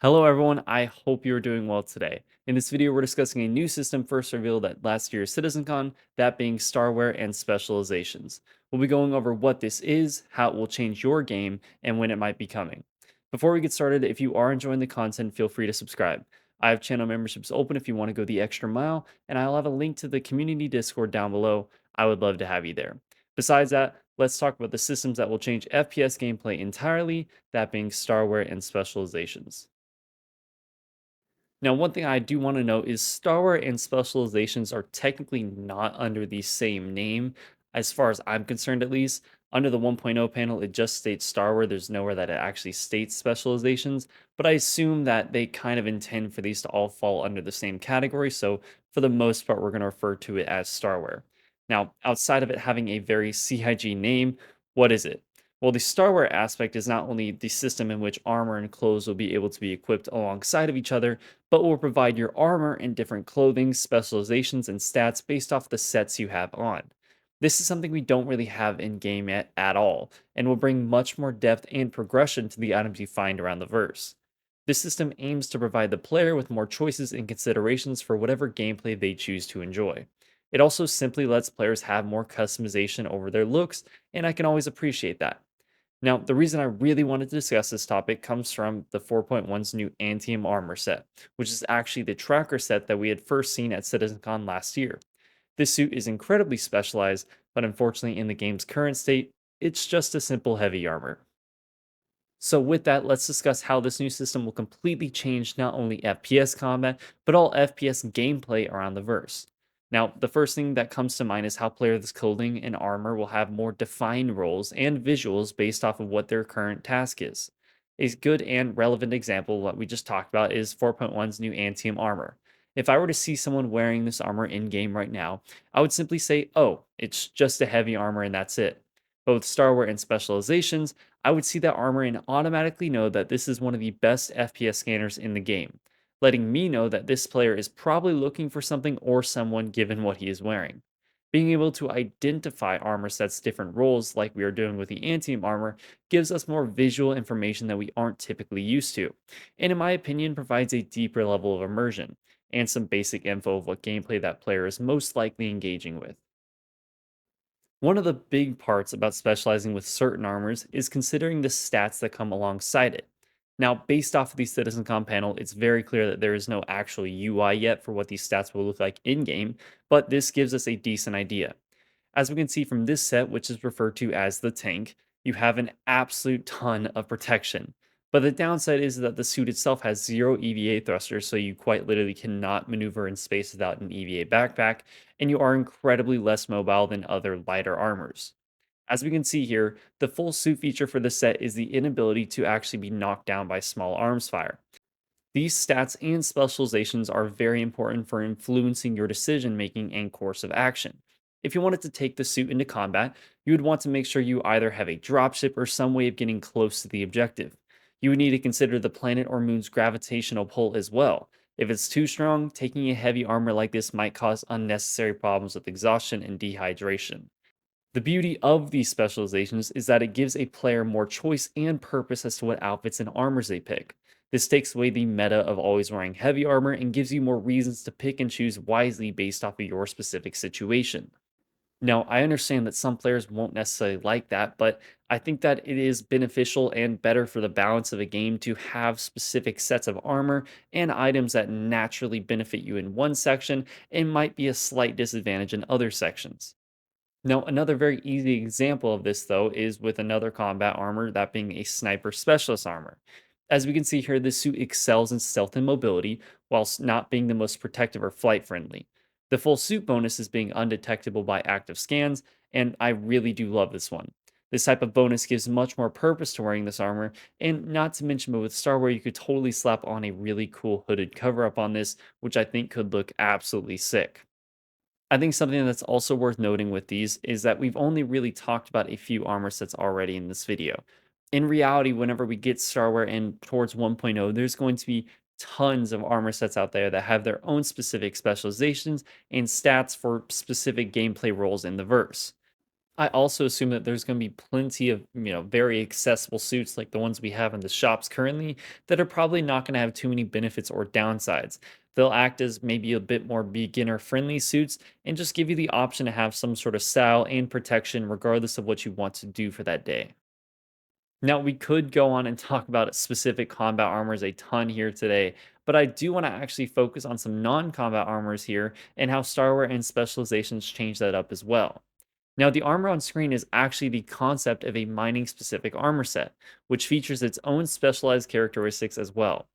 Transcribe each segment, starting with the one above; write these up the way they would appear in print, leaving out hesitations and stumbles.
Hello everyone, I hope you're doing well today. In this video, we're discussing a new system first revealed at last year's citizencon, that being Starware and specializations. We'll be going over what this is, how it will change your game, and when it might be coming. Before we get started, if you are enjoying the content, feel free to subscribe. I have channel memberships open if you want to go the extra mile, and I'll have a link to the community Discord down below. I would love to have you there. Besides that, let's talk about the systems that will change FPS gameplay entirely, that being Starware and specializations. Now, one thing I do want to note is Starware and specializations are technically not under the same name, as far as I'm concerned, at least. Under the 1.0 panel, it just states Starware. There's nowhere that it actually states specializations, but I assume that they kind of intend for these to all fall under the same category. So, for the most part, we're going to refer to it as Starware. Now, outside of it having a very CIG name, what is it? Well, the Starware aspect is not only the system in which armor and clothes will be able to be equipped alongside of each other, but will provide your armor and different clothing, specializations, and stats based off the sets you have on. This is something we don't really have in game at all, and will bring much more depth and progression to the items you find around the verse. This system aims to provide the player with more choices and considerations for whatever gameplay they choose to enjoy. It also simply lets players have more customization over their looks, and I can always appreciate that. Now, the reason I really wanted to discuss this topic comes from the 4.1's new Antium armor set, which is actually the tracker set that we had first seen at CitizenCon last year. This suit is incredibly specialized, but unfortunately, in the game's current state, it's just a simple heavy armor. So, with that, let's discuss how this new system will completely change not only FPS combat, but all FPS gameplay around the verse. Now, the first thing that comes to mind is how players' clothing and armor will have more defined roles and visuals based off of what their current task is. A good and relevant example, what we just talked about, is 4.1's new Antium armor. If I were to see someone wearing this armor in game right now, I would simply say, oh, it's just a heavy armor and that's it. But with Starware and specializations, I would see that armor and automatically know that this is one of the best FPS scanners in the game, letting me know that this player is probably looking for something or someone given what he is wearing. Being able to identify armor sets' different roles, like we are doing with the Antium armor, gives us more visual information that we aren't typically used to, and in my opinion, provides a deeper level of immersion and some basic info of what gameplay that player is most likely engaging with. One of the big parts about specializing with certain armors is considering the stats that come alongside it. Now, based off of the CitizenCon panel, it's very clear that there is no actual UI yet for what these stats will look like in game, but this gives us a decent idea. As we can see from this set, which is referred to as the tank, you have an absolute ton of protection. But the downside is that the suit itself has zero EVA thrusters, so you quite literally cannot maneuver in space without an EVA backpack, and you are incredibly less mobile than other lighter armors. As we can see here, the full suit feature for this set is the inability to actually be knocked down by small arms fire. These stats and specializations are very important for influencing your decision making and course of action. If you wanted to take the suit into combat, you would want to make sure you either have a dropship or some way of getting close to the objective. You would need to consider the planet or moon's gravitational pull as well. If it's too strong, taking a heavy armor like this might cause unnecessary problems with exhaustion and dehydration. The beauty of these specializations is that it gives a player more choice and purpose as to what outfits and armors they pick. This takes away the meta of always wearing heavy armor and gives you more reasons to pick and choose wisely based off of your specific situation. Now, I understand that some players won't necessarily like that, but I think that it is beneficial and better for the balance of a game to have specific sets of armor and items that naturally benefit you in one section and might be a slight disadvantage in other sections. Now, another very easy example of this, though, is with another combat armor, that being a sniper specialist armor. As we can see here, this suit excels in stealth and mobility, whilst not being the most protective or flight friendly. The full suit bonus is being undetectable by active scans, and I really do love this one. This type of bonus gives much more purpose to wearing this armor, and not to mention, but with Starware, you could totally slap on a really cool hooded cover up on this, which I think could look absolutely sick. I think something that's also worth noting with these is that we've only really talked about a few armor sets already in this video. In reality, whenever we get Starware and towards 1.0, there's going to be tons of armor sets out there that have their own specific specializations and stats for specific gameplay roles in the verse. I also assume that there's going to be plenty of, very accessible suits like the ones we have in the shops currently that are probably not going to have too many benefits or downsides. They'll act as maybe a bit more beginner friendly suits and just give you the option to have some sort of style and protection regardless of what you want to do for that day. Now, we could go on and talk about specific combat armors a ton here today, but I do want to actually focus on some non combat armors here and how Starware and specializations change that up as well. Now, the armor on screen is actually the concept of a mining specific armor set, which features its own specialized characteristics as well.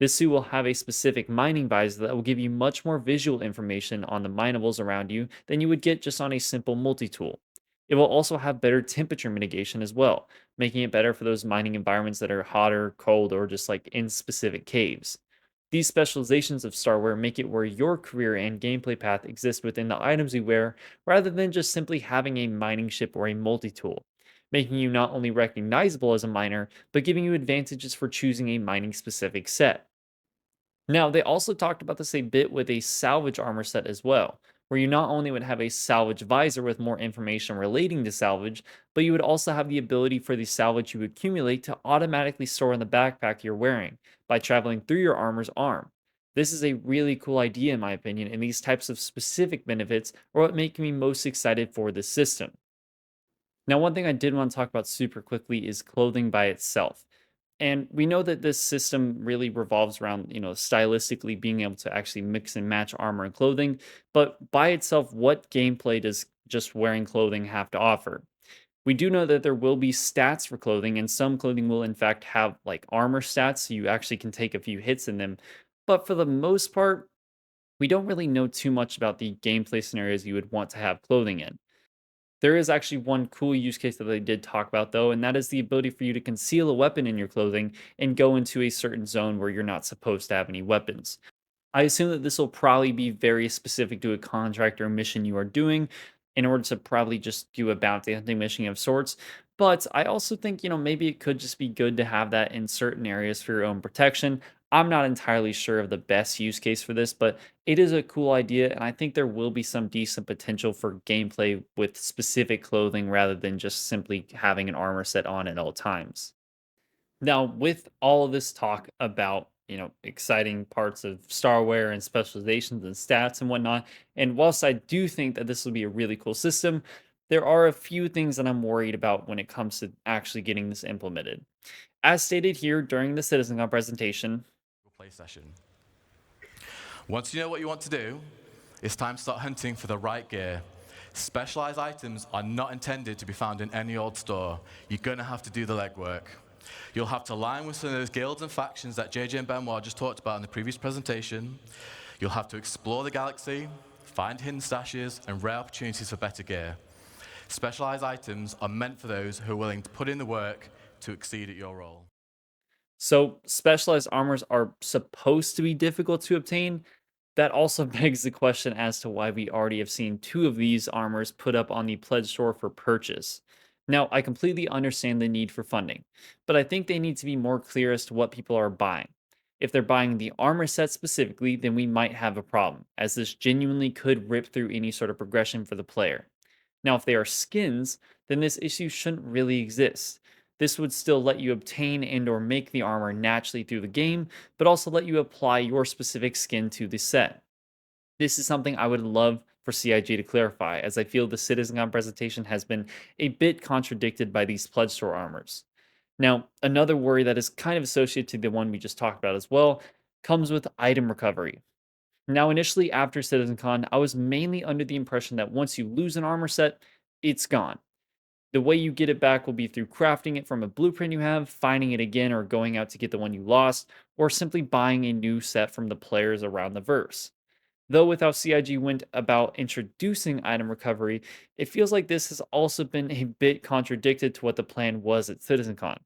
This suit will have a specific mining visor that will give you much more visual information on the minables around you than you would get just on a simple multi tool. It will also have better temperature mitigation as well, making it better for those mining environments that are hotter, cold, or just like in specific caves. These specializations of Starware make it where your career and gameplay path exist within the items you wear, rather than just simply having a mining ship or a multi tool, making you not only recognizable as a miner, but giving you advantages for choosing a mining specific set. Now, they also talked about this a bit with a salvage armor set as well, where you not only would have a salvage visor with more information relating to salvage, but you would also have the ability for the salvage you accumulate to automatically store in the backpack you're wearing by traveling through your armor's arm. This is a really cool idea, in my opinion, and these types of specific benefits are what make me most excited for this system. Now, one thing I did want to talk about super quickly is clothing by itself. And we know that this system really revolves around, stylistically being able to actually mix and match armor and clothing. But by itself, what gameplay does just wearing clothing have to offer? We do know that there will be stats for clothing, and some clothing will, in fact, have like armor stats, so you actually can take a few hits in them. But for the most part, we don't really know too much about the gameplay scenarios you would want to have clothing in. There is actually one cool use case that they did talk about, though, and that is the ability for you to conceal a weapon in your clothing and go into a certain zone where you're not supposed to have any weapons. I assume that this will probably be very specific to a contract or mission you are doing in order to probably just do a bounty hunting mission of sorts. But I also think, maybe it could just be good to have that in certain areas for your own protection. I'm not entirely sure of the best use case for this, but it is a cool idea. And I think there will be some decent potential for gameplay with specific clothing rather than just simply having an armor set on at all times. Now, with all of this talk about, exciting parts of Starware and specializations and stats and whatnot, and whilst I do think that this will be a really cool system, there are a few things that I'm worried about when it comes to actually getting this implemented. As stated here during the CitizenCon presentation, Play session. Once you know what you want to do, it's time to start hunting for the right gear. Specialized items are not intended to be found in any old store. You're going to have to do the legwork. You'll have to align with some of those guilds and factions that JJ and Benoit just talked about in the previous presentation. You'll have to explore the galaxy, find hidden stashes, and rare opportunities for better gear. Specialized items are meant for those who are willing to put in the work to exceed at your role. so specialized armors are supposed to be difficult to obtain. That also begs the question as to why we already have seen two of these armors put up on the pledge store for purchase. Now, I completely understand the need for funding, but I think they need to be more clear as to what people are buying. If they're buying the armor set specifically, then we might have a problem, as this genuinely could rip through any sort of progression for the player. Now, if they are skins, then this issue shouldn't really exist. This would still let you obtain and or make the armor naturally through the game, but also let you apply your specific skin to the set. This is something I would love for CIG to clarify, as I feel the CitizenCon presentation has been a bit contradicted by these pledge store armors. Now, another worry that is kind of associated to the one we just talked about as well comes with item recovery. Now, initially after CitizenCon, I was mainly under the impression that once you lose an armor set, it's gone. The way you get it back will be through crafting it from a blueprint you have, finding it again, or going out to get the one you lost, or simply buying a new set from the players around the verse. Though with how CIG went about introducing item recovery, it feels like this has also been a bit contradicted to what the plan was at CitizenCon.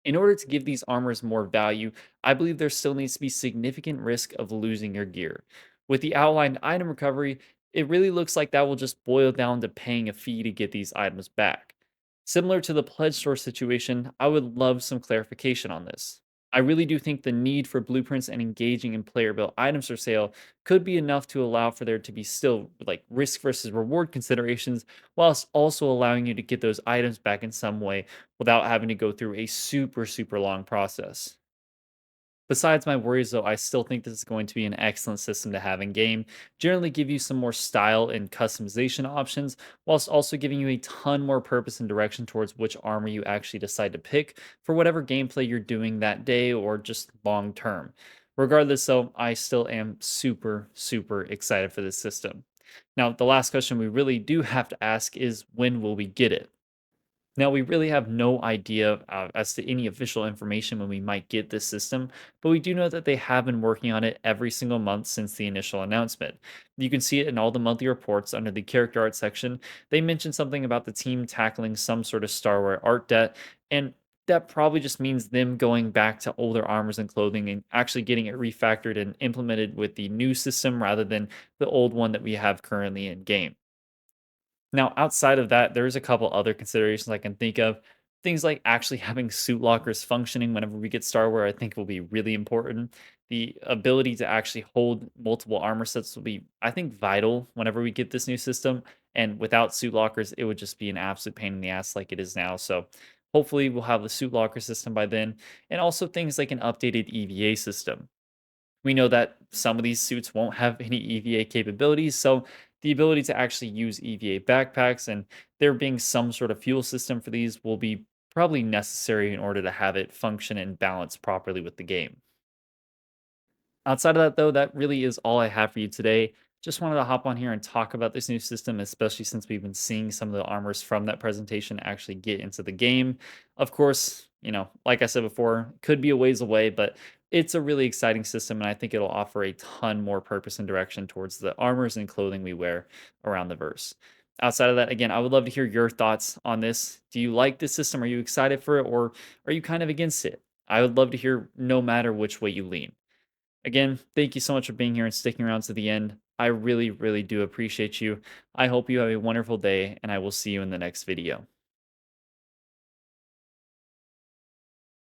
In order to give these armors more value, I believe there still needs to be significant risk of losing your gear. With the outlined item recovery, it really looks like that will just boil down to paying a fee to get these items back. Similar to the pledge store situation, I would love some clarification on this. I really do think the need for blueprints and engaging in player built items for sale could be enough to allow for there to be still like risk versus reward considerations, whilst also allowing you to get those items back in some way without having to go through a super long process. Besides my worries, though, I still think this is going to be an excellent system to have in game. Generally, give you some more style and customization options, whilst also giving you a ton more purpose and direction towards which armor you actually decide to pick for whatever gameplay you're doing that day or just long term. Regardless, though, I still am super excited for this system. Now, the last question we really do have to ask is when will we get it? Now, we really have no idea as to any official information when we might get this system, but we do know that they have been working on it every single month since the initial announcement. You can see it in all the monthly reports under the character art section. They mentioned something about the team tackling some sort of Starware art debt, and that probably just means them going back to older armors and clothing and actually getting it refactored and implemented with the new system rather than the old one that we have currently in game. Now, outside of that, there's a couple other considerations I can think of. Things like actually having suit lockers functioning whenever we get Starware, I think will be really important. The ability to actually hold multiple armor sets will be, I think, vital whenever we get this new system. And without suit lockers, it would just be an absolute pain in the ass like it is now. So hopefully we'll have the suit locker system by then. And also things like an updated EVA system. We know that some of these suits won't have any EVA capabilities, so the ability to actually use EVA backpacks and there being some sort of fuel system for these will be probably necessary in order to have it function and balance properly with the game. Outside of that, though, that really is all I have for you today. Just wanted to hop on here and talk about this new system, especially since we've been seeing some of the armors from that presentation actually get into the game. Of course, like I said before, could be a ways away, but it's a really exciting system, and I think it'll offer a ton more purpose and direction towards the armors and clothing we wear around the verse. Outside of that, again, I would love to hear your thoughts on this. Do you like this system? Are you excited for it, or are you kind of against it? I would love to hear no matter which way you lean. Again, thank you so much for being here and sticking around to the end. I really do appreciate you. I hope you have a wonderful day, and I will see you in the next video.